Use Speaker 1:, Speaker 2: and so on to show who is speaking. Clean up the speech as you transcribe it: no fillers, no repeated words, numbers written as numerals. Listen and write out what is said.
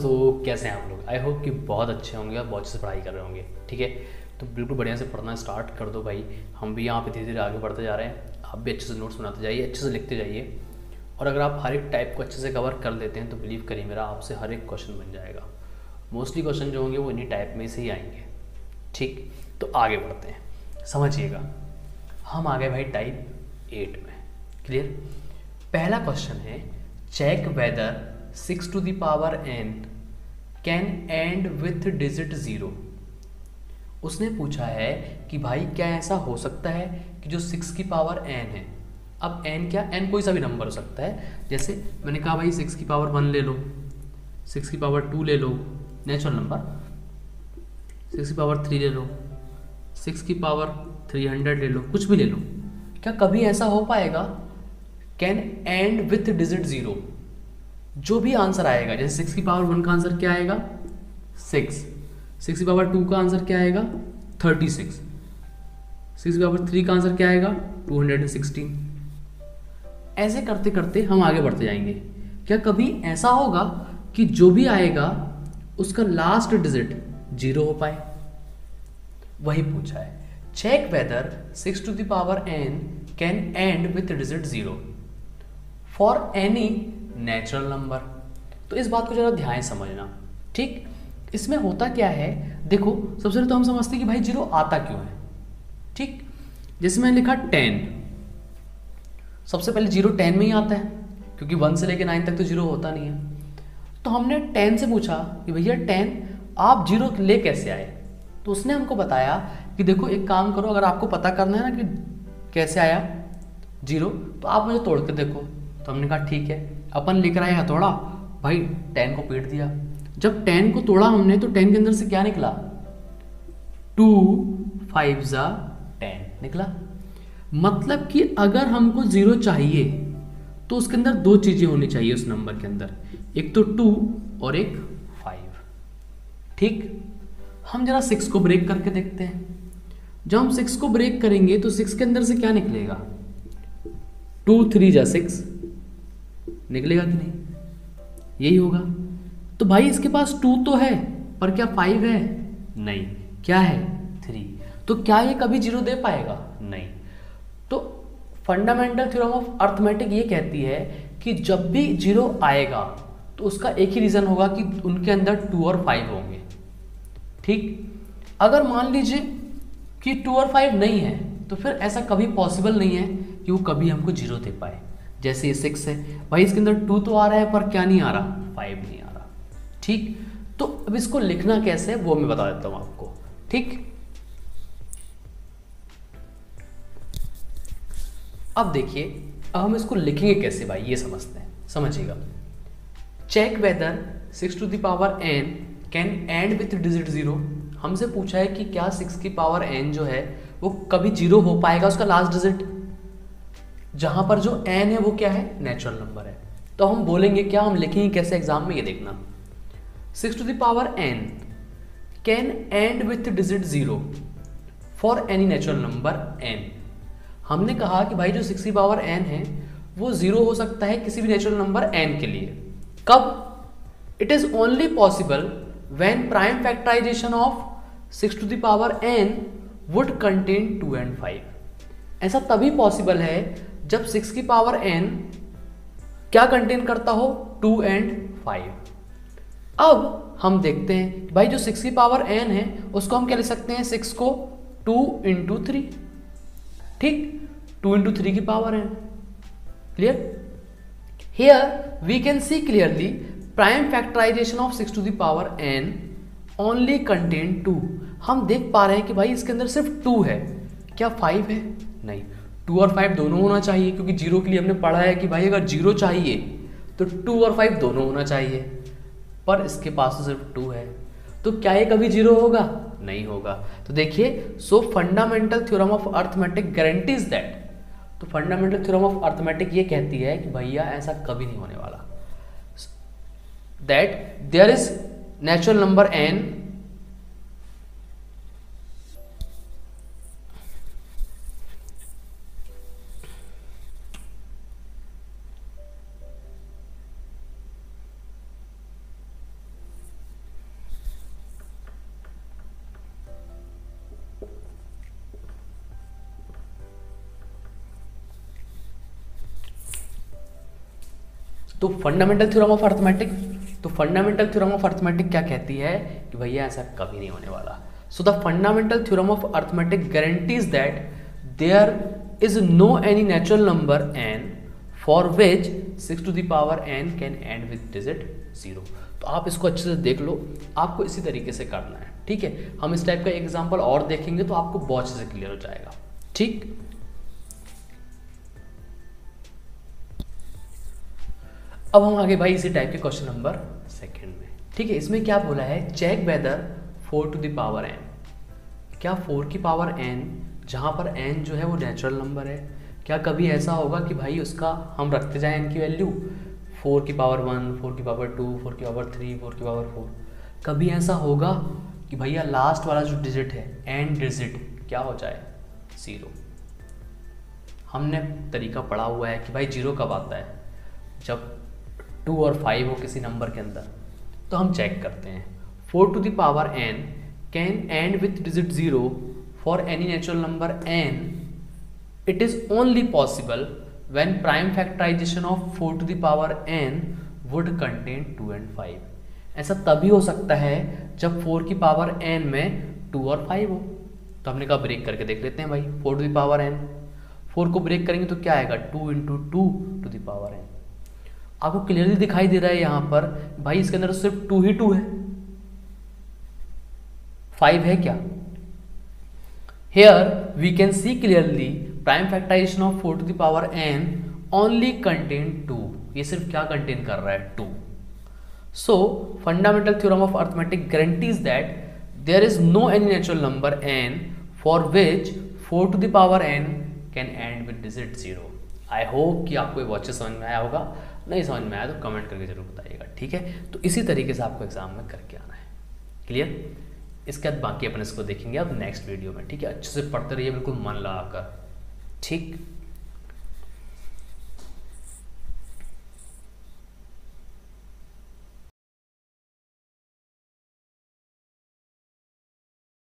Speaker 1: दोस्तों, कैसे हैं आप लोग। आई होप कि बहुत अच्छे होंगे और बहुत अच्छे से पढ़ाई कर रहे होंगे। ठीक है, तो बिल्कुल बढ़िया से पढ़ना स्टार्ट कर दो भाई। हम भी यहाँ पे धीरे धीरे आगे बढ़ते जा रहे हैं। आप भी अच्छे से नोट्स बनाते जाइए, अच्छे से लिखते जाइए। और अगर आप हर एक टाइप को अच्छे से कवर कर लेते हैं तो बिलीव करिए मेरा, आपसे हर एक क्वेश्चन बन जाएगा। मोस्टली क्वेश्चन जो होंगे वो इन्हीं टाइप में से ही आएंगे। ठीक, तो आगे बढ़ते हैं, समझिएगा। हम आ गए भाई टाइप 8 में। क्लियर। पहला क्वेश्चन है, check whether 6 to the power n can end with digit 0। उसने पूछा है कि भाई क्या ऐसा हो सकता है कि जो 6 की पावर n है, अब n क्या, n कोई सा भी नंबर हो सकता है। जैसे मैंने कहा भाई 6 की पावर 1 ले लो, 6 की पावर 2 ले लो, नेचुरल नंबर। 6 की पावर 3 ले लो, 6 की पावर 300 ले लो, कुछ भी ले लो। क्या कभी ऐसा हो पाएगा कैन एंड विथ डिजिट 0? जो भी आंसर आएगा, जैसे 6 की पावर 1 का आंसर क्या आएगा 6, 6 की पावर 2 का आंसर क्या आएगा 36, 6 की पावर 3 का आंसर क्या आएगा 216। ऐसे करते करते हम आगे बढ़ते जाएंगे। क्या कभी ऐसा होगा कि जो भी आएगा उसका लास्ट डिजिट 0 हो पाए? वही पूछा है, check whether 6 to the power n can end with digit 0 for any natural number. तो इस बात को जरा ध्यान से समझना। ठीक, इसमें होता क्या है, देखो सबसे पहले तो हम समझते हैं कि भाई 0 आता क्यों है। ठीक, जैसे मैंने लिखा 10, सबसे पहले 0 10 में ही आता है, क्योंकि 1 से लेकर 9 तक तो 0 होता नहीं है। तो हमने 10 से पूछा कि भैया 10 आप 0 ले कैसे आए। तो उसने हमको बताया कि देखो एक काम करो, अगर आपको पता करना है ना कि कैसे आया 0, तो आप मुझे तोड़ के देखो। तो हमने कहा ठीक है, अपन लेकर आए हथौड़ा, भाई 10 को पीट दिया। जब 10 को तोड़ा हमने तो 10 के अंदर से क्या निकला 2 5 10 निकला। मतलब कि अगर हमको 0 चाहिए तो उसके अंदर दो चीजें होनी चाहिए उस नंबर के अंदर, एक तो 2 और एक 5। ठीक, हम जरा 6 को ब्रेक करके देखते हैं। जब हम 6 को ब्रेक करेंगे तो 6 के अंदर से क्या निकलेगा 2 3 6 निकलेगा कि नहीं, यही होगा। तो भाई इसके पास 2 तो है, पर क्या 5 है? नहीं। क्या है 3। तो क्या ये कभी 0 दे पाएगा? नहीं। तो फंडामेंटल थ्योरम ऑफ अर्थमेटिक ये कहती है कि जब भी 0 आएगा तो उसका एक ही रीजन होगा कि उनके अंदर 2 और 5 होंगे। ठीक, अगर मान लीजिए कि 2 और 5 नहीं है तो फिर ऐसा कभी पॉसिबल नहीं है कि वो कभी हमको 0 दे पाए। जैसे ये 6 है, भाई इसके अंदर 2 तो आ रहा है पर क्या नहीं आ रहा 5 नहीं आ रहा। ठीक, तो अब इसको लिखना कैसे है वो मैं बता देता हूं आपको। ठीक, अब देखिए, अब हम इसको लिखेंगे कैसे भाई, ये समझते हैं, समझिएगा। Check whether 6 to the power n can end with digit 0। हमसे पूछा है कि क्या 6 की पावर n जो है वो कभी 0 हो पाएगा, उसका लास्ट डिजिट, जहां पर जो n है वो क्या है नेचुरल नंबर है। तो हम बोलेंगे क्या, हम लिखेंगे कैसे एग्जाम में, ये देखना। 6 to the power n can end with digit 0 for any natural number n। हमने कहा कि भाई जो 6 की पावर n है वो 0 हो सकता है किसी भी नेचुरल नंबर n के लिए। कब? It is only possible when prime factorisation of 6 to the power n would contain 2 and 5। ऐसा तभी पॉसिबल है जब 6 की पावर n क्या कंटेन करता हो 2 and 5। अब हम देखते हैं भाई जो 6 की पावर n है उसको हम क्या लिख सकते हैं, 6 को 2 into 3। ठीक, 2 into 3 की power n। Clear? Here we can see clearly prime factorisation of 6 to the power n only contain 2। हम देख पा रहे हैं कि भाई इसके अंदर सिर्फ 2 है, क्या 5 है? नहीं। 2 और 5 दोनों होना चाहिए, क्योंकि 0 के लिए हमने पढ़ा है कि भाई अगर 0 चाहिए तो 2 और 5 दोनों होना चाहिए, पर इसके पास तो सिर्फ 2 है। तो क्या ये कभी 0 होगा? नहीं होगा। तो देखिए, सो fundamental theorem of arithmetic guarantees that. तो फंडामेंटल थ्योरम ऑफ अर्थमेटिक ये कहती है कि भैया ऐसा कभी नहीं होने वाला, that there is natural number n तो फंडामेंटल थ्योरम ऑफ अर्थमेटिक, तो फंडामेंटल थ्योरम ऑफ अर्थमेटिक क्या कहती है कि भैया ऐसा कभी नहीं होने वाला। So the fundamental theorem of arithmetic guarantees that there is no any natural number n for which 6 to the power n can end with digit 0। तो आप इसको अच्छे से देख लो, आपको इसी तरीके से करना है, ठीक है। हम इस टाइप का एग्जाम्पल और देखेंगे तो आपको बहुत अच्छे से क्लियर हो जाएगा, ठीक। अब हम आगे भाई इसी टाइप के क्वेश्चन नंबर 2 में, ठीक है। इसमें क्या बोला है, check weather 4 to the power n, क्या 4 की पावर n, जहां पर n जो है वो नेचुरल नंबर है, क्या कभी ऐसा होगा कि भाई उसका हम रखते जाएं n की वैल्यू 4 की पावर 1, 4 की पावर 2, 4 की पावर 3, 4 की पावर 4, कभी ऐसा होगा कि भैया लास्ट वाला जो डिजिट है n डिजिट क्या हो जाए 0। हमने तरीका पढ़ा हुआ है कि भाई 0 कब आता है, जब 2 और 5 हो किसी नंबर के अंदर। तो हम चेक करते हैं, 4 to the power n can end with digit 0 for any natural number n, it is only possible when prime factorization of 4 to the power n would contain 2 and 5। ऐसा तभी हो सकता है जब 4 की पावर n में 2 और 5 हो। तो हमने कहा ब्रेक करके देख लेते हैं भाई, 4 to the power n, 4 को ब्रेक करेंगे तो क्या आएगा 2 into 2 to the power n। आपको क्लियरली दिखाई दे रहा है यहाँ पर भाई इसके अंदर सिर्फ 2 ही 2 है, 5 है क्या। Here we can see clearly prime factorization of 4 to the power n only contain 2, ये सिर्फ क्या कंटेन कर रहा है 2। So fundamental theorem of arithmetic guarantees that there is no any natural number n for which 4 to the power n can end with digit 0। I hope कि आपको ये बहुत अच्छे समझ में आया होगा, नहीं समझ में आया तो कमेंट करके जरूर बताइएगा, ठीक है। तो इसी तरीके से आपको एग्जाम में करके आना है, क्लियर। इसके बाद बाकी अपन इसको देखेंगे अब नेक्स्ट वीडियो में, ठीक है। अच्छे से पढ़ते रहिए बिल्कुल मन लगाकर, ठीक।